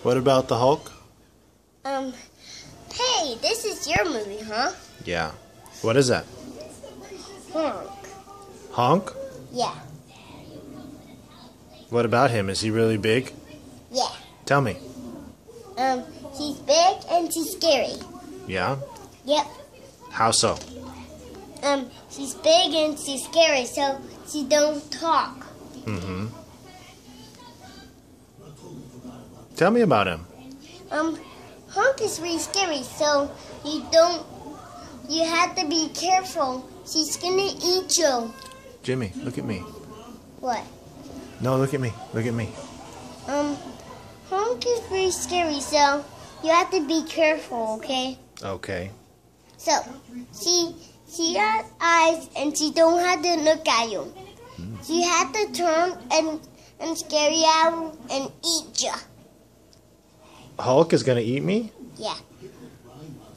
What about the Hulk? Hey, this is your movie, huh? Yeah. What is that? Honk. Honk? Yeah. What about him? Is he really big? Yeah. Tell me. She's big and she's scary. Yeah? Yep. How so? She's big and she's scary, so she don't talk. Mm-hmm. Tell me about him. Honk is really scary, so you have to be careful. She's gonna eat you. Jimmy, look at me. What? No, look at me. Look at me. Honk is very scary, so you have to be careful, okay? Okay. So, she has eyes and she don't have to look at you. She has to turn and scare you out and eat you. Hulk is gonna eat me? Yeah.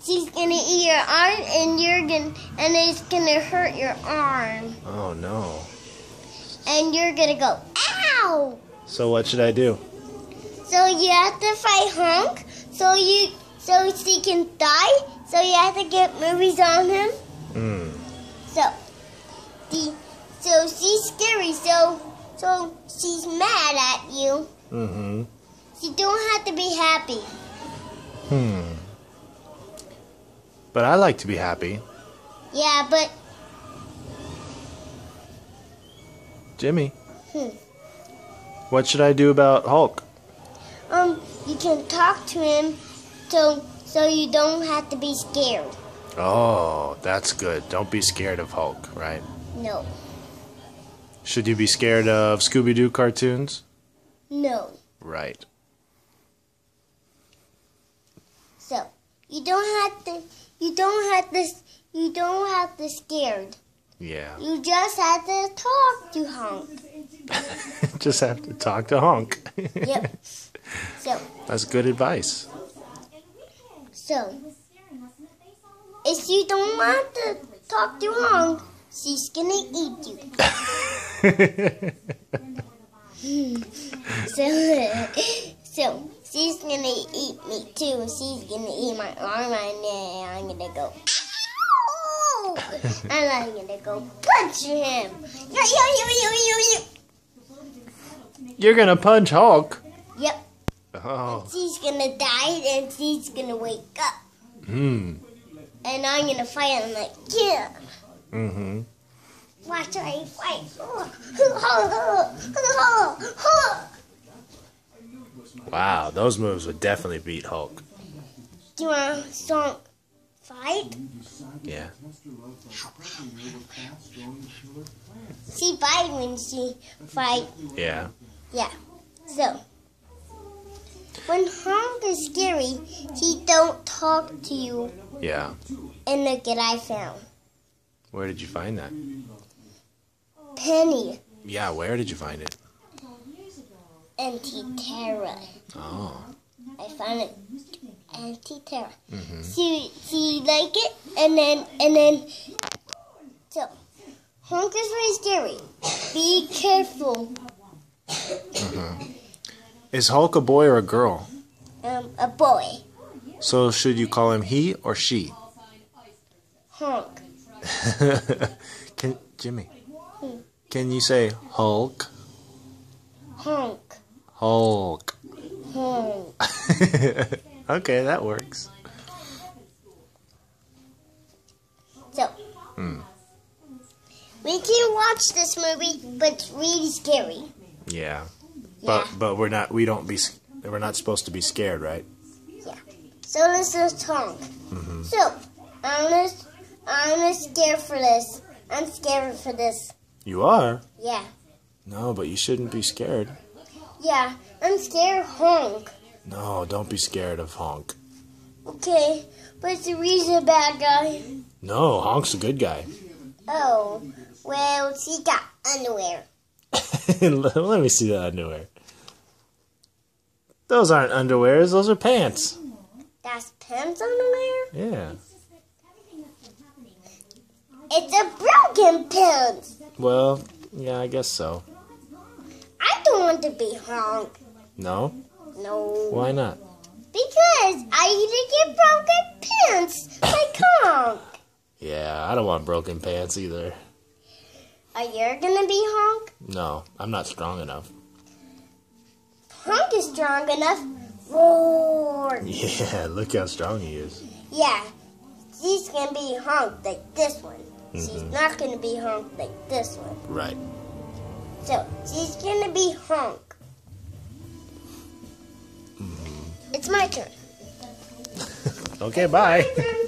She's gonna eat your arm and it's gonna hurt your arm. Oh no. And you're gonna go, ow! So what should I do? So you have to fight Honk so she can die. So you have to get movies on him. So she's scary. So she's mad at you. Mm-hmm. She don't have to be happy. But I like to be happy. Yeah, but Jimmy. What should I do about Hulk? you can talk to him so you don't have to be scared. Oh, that's good. Don't be scared of Hulk, right? No. Should you be scared of Scooby-Doo cartoons? No. Right. So you don't have to scared. Yeah. You just have to talk to Honk. Just have to talk to Honk. Yep. So That's good advice. If you don't want to talk to Honk, she's gonna eat you. So she's gonna eat me too. She's gonna eat my arm and then I'm gonna go, ow! And I'm gonna go punch him. You're gonna punch Hulk? Yep. Oh. She's gonna die and she's gonna wake up. And I'm gonna fight him like, yeah. Watch I fight. Wow, those moves would definitely beat Hulk. Do you want to fight? Yeah. She bites when she fight. Yeah. Yeah. So when Honk is scary, he don't talk to you. Yeah. And look what I found. Where did you find that? Penny. Yeah, where did you find it? Anti-terror. Oh. I found it. Anti-terror. She like it, and then. So, Honk is very scary. Be careful. Is Hulk a boy or a girl? A boy. So should you call him he or she? Honk. Jimmy, can you say Hulk? Honk. Hulk. Honk. Okay, that works. So, we can watch this movie, but it's really scary. Yeah. Yeah. But we're not supposed to be scared, right? Yeah. So let's just Honk. So, I'm scared for this. I'm scared for this. You are? Yeah. No, but you shouldn't be scared. Yeah, I'm scared of Honk. No, don't be scared of Honk. Okay, but it's a reason bad guy. No, Honk's a good guy. Oh, well, she got underwear. Let me see the underwear. Those aren't underwears, those are pants. That's pants underwear? Yeah. It's a broken pants. Well, yeah, I guess so. I don't want to be Honk. No? No. Why not? Because I either get broken pants like Honk. Yeah, I don't want broken pants either. Are you gonna be Honk? No, I'm not strong enough. Honk is strong enough. Roar. Yeah, look how strong he is. Yeah. She's gonna be Honk like this one. She's not gonna be Honk like this one. Right. So she's gonna be Honk. It's my turn. Okay, bye. My turn.